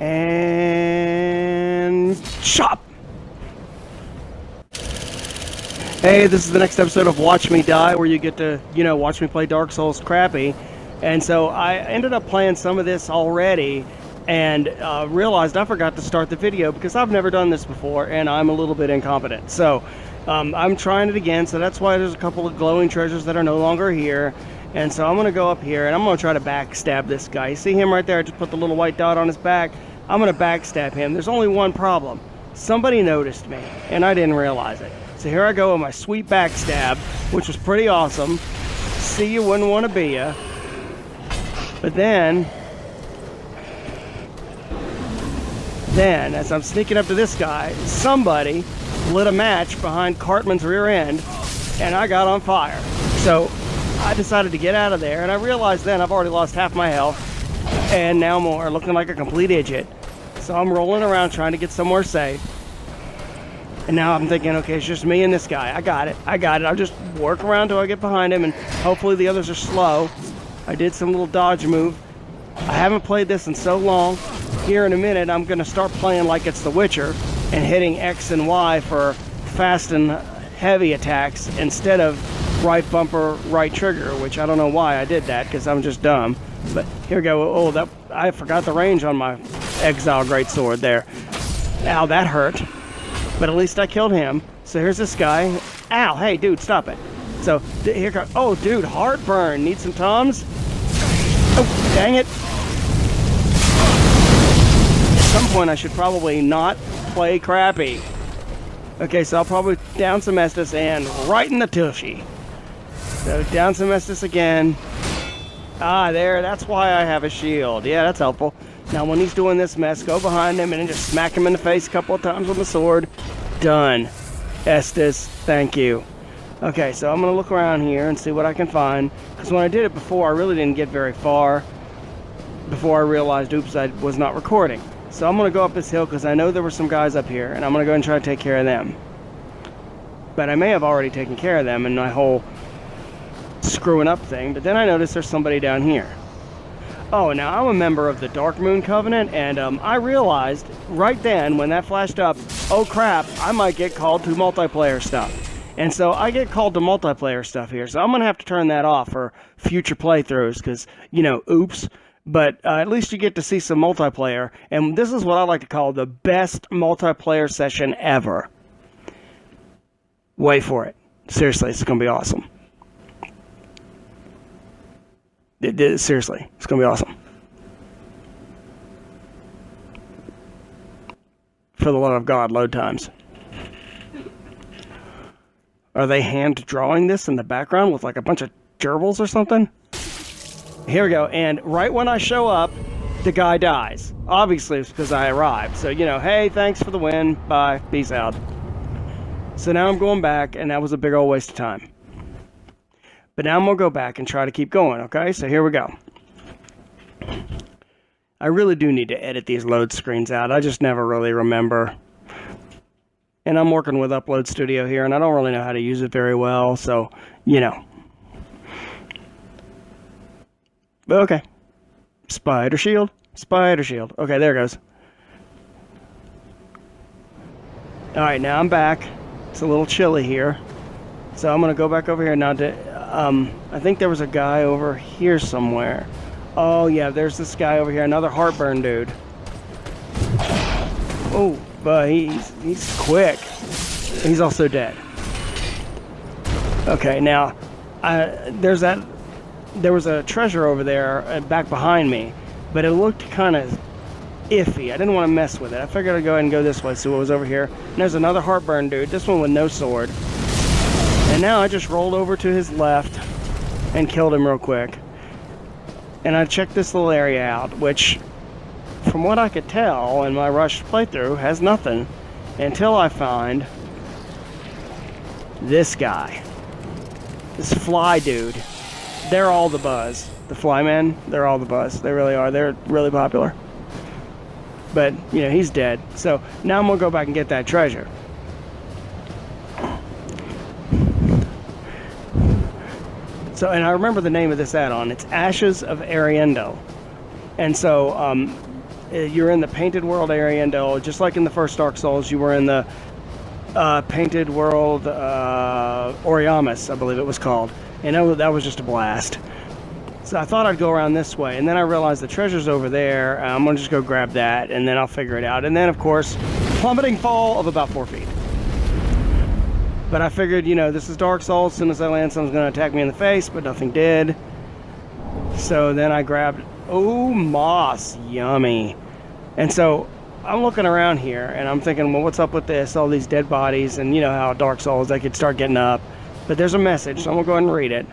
And chop! Hey, this is the next episode of Watch Me Die, where you get to, watch me play Dark Souls crappy. And so I ended up playing some of this already and realized I forgot to start the video because I've never done this before and I'm a little bit incompetent. So I'm trying it again, so that's why there's a couple of glowing treasures that are no longer here. And so I'm going to go up here and I'm going to try to backstab this guy. You see him right there? I just put the little white dot on his back. I'm going to backstab him. There's only one problem. Somebody noticed me and I didn't realize it. So here I go with my sweet backstab, which was pretty awesome. See, you wouldn't want to be ya. But then, as I'm sneaking up to this guy, somebody lit a match behind Cartman's rear end, and I got on fire. So I decided to get out of there, and I realized then I've already lost half my health, and now more, looking like a complete idiot. So I'm rolling around trying to get somewhere safe. And now I'm thinking, okay, it's just me and this guy. I got it. I'll just work around till I get behind him, and hopefully the others are slow. I did some little dodge move. I haven't played this in so long. Here in a minute, I'm going to start playing like it's The Witcher and hitting X and Y for fast and heavy attacks instead of right bumper, right trigger, which I don't know why I did that because I'm just dumb. But here we go. Oh, I forgot the range on my Exile Greatsword there. Ow, that hurt. But at least I killed him. So here's this guy. Ow, hey, dude, stop it. So here comes. Oh, dude, heartburn. Need some Tums? Oh, dang it. At some point, I should probably not play crappy. Okay, so I'll probably down some Estus and right in the tushy. So down some Estus again. Ah, there. That's why I have a shield. Yeah, that's helpful. Now, when he's doing this mess, go behind him and then just smack him in the face a couple of times with the sword. Done. Estus, thank you. Okay, so I'm going to look around here and see what I can find. Because when I did it before, I really didn't get very far before I realized, oops, I was not recording. So I'm going to go up this hill because I know there were some guys up here, and I'm going to go and try to take care of them. But I may have already taken care of them in my whole screwing up thing, but then I noticed there's somebody down here. Oh, now I'm a member of the Dark Moon Covenant, and I realized right then when that flashed up, oh crap, I might get called to multiplayer stuff. And so I get called to multiplayer stuff here, so I'm going to have to turn that off for future playthroughs, because, oops. But at least you get to see some multiplayer, and this is what I like to call the best multiplayer session ever. Wait for it. Seriously, it's going to be awesome. Seriously, it's going to be awesome. For the love of God, load times. Are they hand drawing this in the background with like a bunch of gerbils or something? Here we go, and right when I show up, the guy dies. Obviously, it's because I arrived. So, hey, thanks for the win. Bye. Peace out. So now I'm going back, and that was a big old waste of time. But now I'm going to go back and try to keep going, okay? So here we go. I really do need to edit these load screens out. I just never really remember. And I'm working with Upload Studio here, and I don't really know how to use it very well, so, But okay. Spider shield. Spider shield. Okay, there it goes. Alright, now I'm back. It's a little chilly here. So I'm going to go back over here now to... I think there was a guy over here somewhere. Oh, yeah, there's this guy over here. Another heartburn dude. Oh, but he's quick. He's also dead. Okay, now, there was a treasure over there back behind me, but it looked kind of iffy. I didn't want to mess with it. I figured I'd go ahead and go this way, see what was over here. And there's another heartburn dude, this one with no sword. And now I just rolled over to his left and killed him real quick. And I checked this little area out, which, from what I could tell in my rushed playthrough, has nothing until I find this guy. This fly dude. They're all the buzz. The flymen, they're all the buzz. They really are. They're really popular. But, he's dead. So now I'm going to go back and get that treasure. So, and I remember the name of this add-on. It's Ashes of Ariendo. And so, you're in the Painted World area, and just like in the first Dark Souls, you were in the Painted World Oriamis, I believe it was called. And that was just a blast. So I thought I'd go around this way, and then I realized the treasure's over there. I'm going to just go grab that, and then I'll figure it out. And then, of course, plummeting fall of about 4 feet. But I figured, you know, this is Dark Souls. As soon as I land, someone's going to attack me in the face, but nothing did. So then I grabbed, oh, moss, yummy. And so I'm looking around here, and I'm thinking, well, what's up with this? All these dead bodies, and you know how Dark Souls, they could start getting up. But there's a message, so I'm going to go ahead and read it.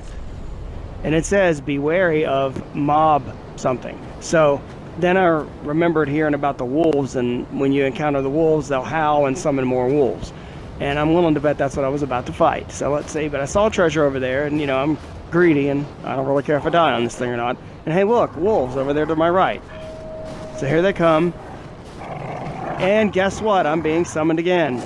And it says, be wary of mob something. So then I remembered hearing about the wolves, and when you encounter the wolves, they'll howl and summon more wolves. And I'm willing to bet that's what I was about to fight. So let's see. But I saw a treasure over there, and you know, I'm greedy, and I don't really care if I die on this thing or not. And hey, look, wolves over there to my right. So here they come. And guess what? I'm being summoned again.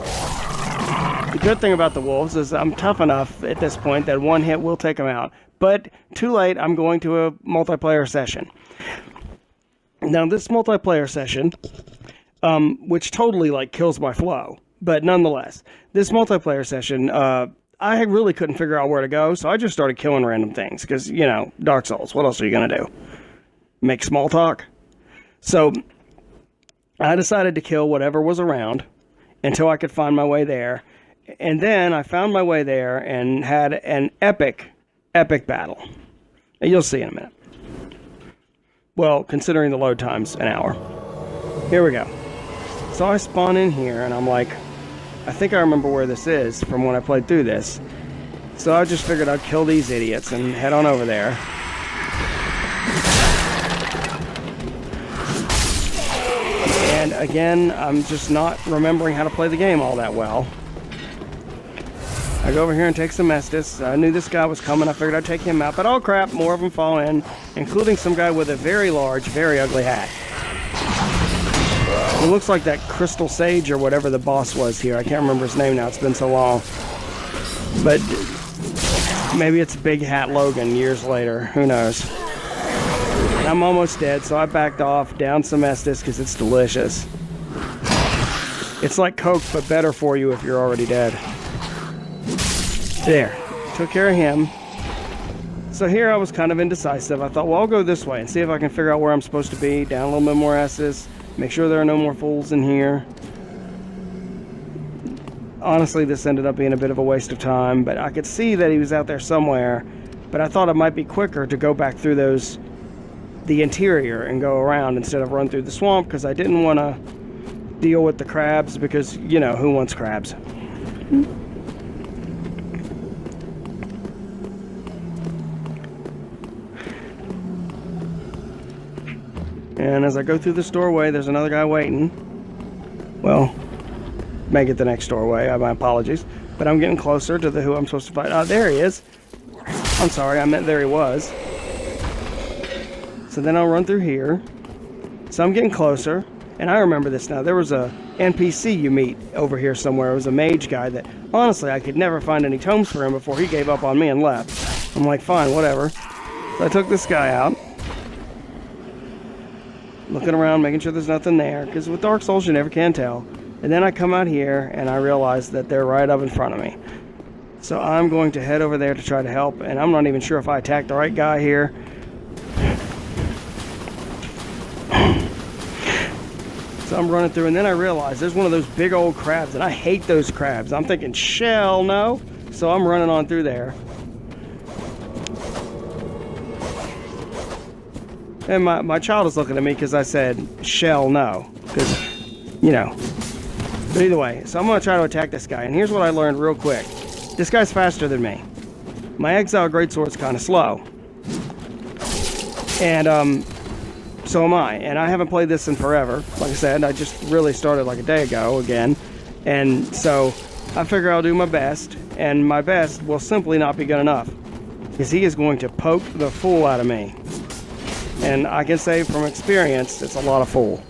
The good thing about the wolves is I'm tough enough at this point that one hit will take them out. But too late, I'm going to a multiplayer session. Now, this multiplayer session, which totally like kills my flow, but nonetheless, this multiplayer session, I really couldn't figure out where to go, so I just started killing random things, because, you know, Dark Souls, what else are you going to do? Make small talk? So I decided to kill whatever was around until I could find my way there. And then I found my way there and had an epic battle. You'll see in a minute. Well, considering the load time's an hour. Here we go. So I spawn in here, and I'm like, I think I remember where this is from when I played through this. So I just figured I'd kill these idiots and head on over there. And again, I'm just not remembering how to play the game all that well. I go over here and take some Estus. I knew this guy was coming. I figured I'd take him out. But oh crap, more of them fall in, including some guy with a very large, very ugly hat. It looks like that Crystal Sage or whatever the boss was here. I can't remember his name now. It's been so long. But maybe it's Big Hat Logan years later. Who knows? I'm almost dead, so I backed off, down some Estus because it's delicious. It's like Coke, but better for you if you're already dead. There, took care of him. So here I was kind of indecisive. I thought, well, I'll go this way and see if I can figure out where I'm supposed to be. Down a little bit more Estus. Make sure there are no more fools in here. Honestly, this ended up being a bit of a waste of time, but I could see that he was out there somewhere. But I thought it might be quicker to go back through the interior and go around instead of run through the swamp, because I didn't want to deal with the crabs, because, you know, who wants crabs? And as I go through this doorway, there's another guy waiting. Well, make it the next doorway. My apologies. But I'm getting closer to who I'm supposed to fight. There he is. I'm sorry, I meant there he was. So then I'll run through here. So I'm getting closer. And I remember this now. There was a NPC you meet over here somewhere. It was a mage guy that, honestly, I could never find any tomes for him before he gave up on me and left. I'm like, fine, whatever. So I took this guy out. Looking around, making sure there's nothing there, because with Dark Souls you never can tell. And then I come out here and I realize that they're right up in front of me. So I'm going to head over there to try to help, and I'm not even sure if I attacked the right guy here. So I'm running through, and then I realize there's one of those big old crabs, and I hate those crabs. I'm thinking, shell, no? So I'm running on through there. And my child is looking at me because I said, shell, no. Because, you know. But either way, so I'm going to try to attack this guy. And here's what I learned real quick. This guy's faster than me. My Exile Greatsword's kind of slow. And, so am I. And I haven't played this in forever. Like I said, I just really started like a day ago again. And so I figure I'll do my best. And my best will simply not be good enough. Because he is going to poke the fool out of me. And I can say from experience, it's a lot of fool.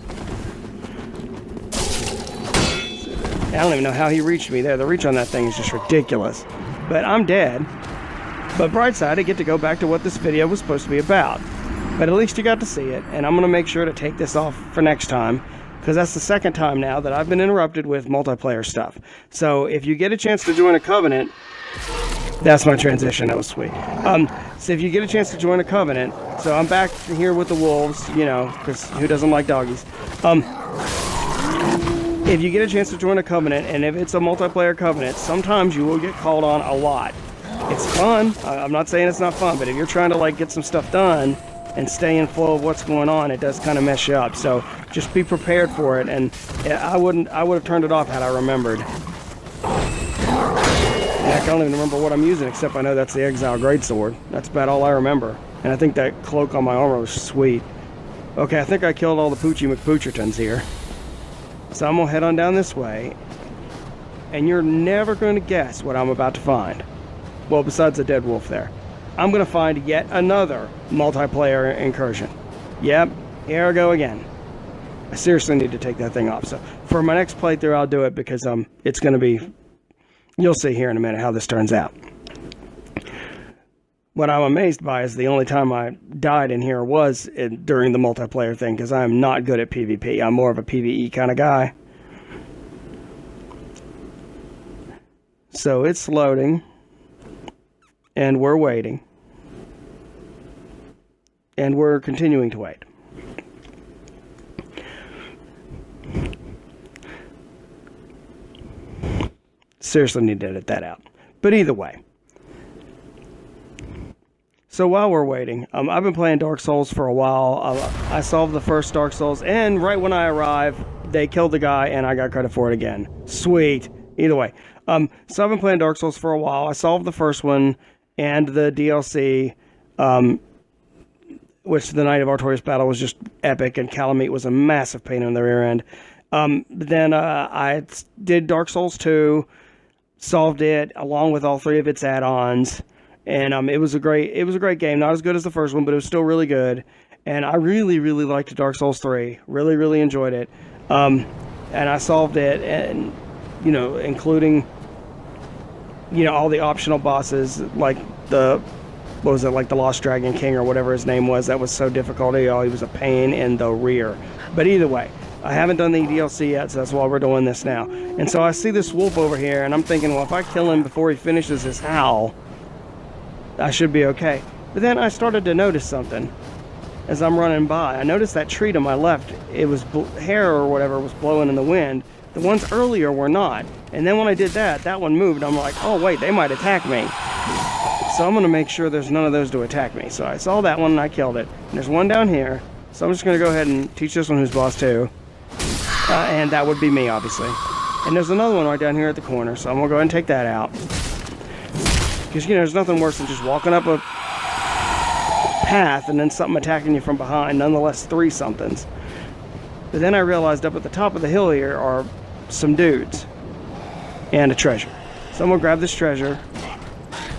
I don't even know how he reached me there. The reach on that thing is just ridiculous. But I'm dead. But bright side, I get to go back to what this video was supposed to be about. But at least you got to see it, and I'm going to make sure to take this off for next time, because that's the second time now that I've been interrupted with multiplayer stuff. So if you get a chance to join a Covenant, that's my transition, that was sweet. So if you get a chance to join a Covenant, so I'm back here with the wolves, you know, because who doesn't like doggies? If you get a chance to join a Covenant, and if it's a multiplayer Covenant, sometimes you will get called on a lot. It's fun. I'm not saying it's not fun, but if you're trying to like get some stuff done and stay in flow of what's going on, it does kind of mess you up. So just be prepared for it. And I would have turned it off had I remembered. Heck, I don't even remember what I'm using, except I know that's the Exile Greatsword. That's about all I remember. And I think that cloak on my armor was sweet. Okay, I think I killed all the Poochie McPoochertons here. So I'm gonna head on down this way. And you're never going to guess what I'm about to find. Well, besides the dead wolf there. I'm going to find yet another multiplayer incursion. Yep, here I go again. I seriously need to take that thing off. So for my next playthrough, I'll do it because it's going to be... You'll see here in a minute how this turns out. What I'm amazed by is the only time I died in here was during the multiplayer thing, because I'm not good at PvP. I'm more of a PvE kind of guy. So it's loading. And we're waiting. And we're continuing to wait. Seriously need to edit that out. But either way. So while we're waiting, I've been playing Dark Souls for a while. I solved the first Dark Souls, and right when I arrived, they killed the guy, and I got credit for it again. Sweet. Either way. So I've been playing Dark Souls for a while. I solved the first one and the DLC, which the Night of Artorias battle was just epic, and Calamite was a massive pain in the rear end. Then I did Dark Souls 2, solved it along with all 3 of its add-ons, and it was a great game. Not as good as the first one, but it was still really good. And I really liked Dark Souls 3. Really enjoyed it. And I solved it, and you know, including, you know, all the optional bosses, like the Lost Dragon King or whatever his name was. That was so difficult. He was a pain in the rear. But either way, I haven't done the DLC yet, so that's why we're doing this now. And so I see this wolf over here, and I'm thinking, well, if I kill him before he finishes his howl, I should be okay. But then I started to notice something as I'm running by. I noticed that tree to my left, it was hair or whatever was blowing in the wind. The ones earlier were not. And then when I did that, that one moved. I'm like, oh wait, they might attack me. So I'm going to make sure there's none of those to attack me. So I saw that one and I killed it. And there's one down here. So I'm just going to go ahead and teach this one who's boss too. And that would be me, obviously. And there's another one right down here at the corner. So I'm going to go ahead and take that out. Because, you know, there's nothing worse than just walking up a path and then something attacking you from behind. Nonetheless, 3 somethings. But then I realized up at the top of the hill here are some dudes and a treasure. So I'm going to grab this treasure,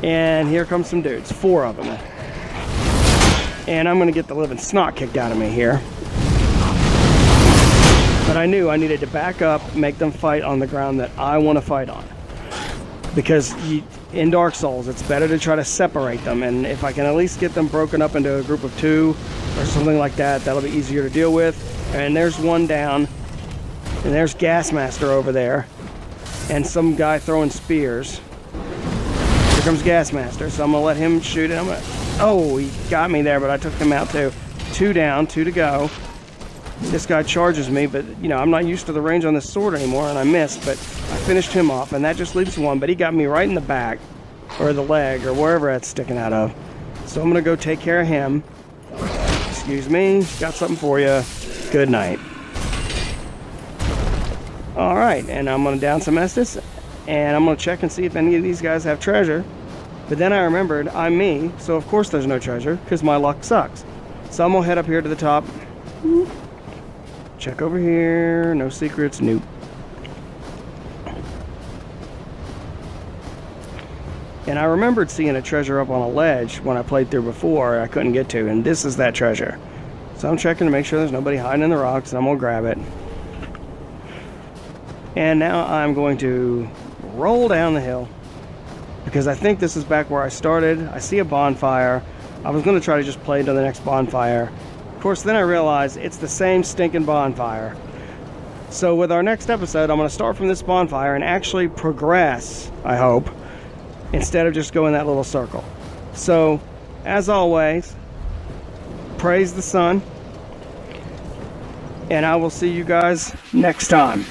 and here comes some dudes, 4 of them. And I'm going to get the living snot kicked out of me here. But I knew I needed to back up, make them fight on the ground that I want to fight on. Because in Dark Souls, it's better to try to separate them, and if I can at least get them broken up into a group of 2 or something like that, that'll be easier to deal with. And there's one down, and there's Gasmaster over there, and some guy throwing spears. Here comes Gasmaster, so I'm going to let him shoot it. Oh, he got me there, but I took him out too. 2 down, 2 to go. This guy charges me, but, you know, I'm not used to the range on this sword anymore, and I missed, but I finished him off, and that just leaves 1, but he got me right in the back, or the leg, or wherever that's sticking out of. So I'm going to go take care of him. Excuse me, got something for you. Good night. Alright, and I'm going to down some Estus, and I'm going to check and see if any of these guys have treasure. But then I remembered, I'm me, so of course there's no treasure, because my luck sucks. So I'm going to head up here to the top. Check over here, no secrets, nope. And I remembered seeing a treasure up on a ledge when I played through before I couldn't get to, and this is that treasure. So I'm checking to make sure there's nobody hiding in the rocks, and I'm going to grab it. And now I'm going to roll down the hill, because I think this is back where I started. I see a bonfire. I was going to try to just play to the next bonfire. Of course, then I realized it's the same stinking bonfire. So with our next episode, I'm going to start from this bonfire and actually progress, I hope, instead of just going that little circle. So, as always, praise the sun, and I will see you guys next time.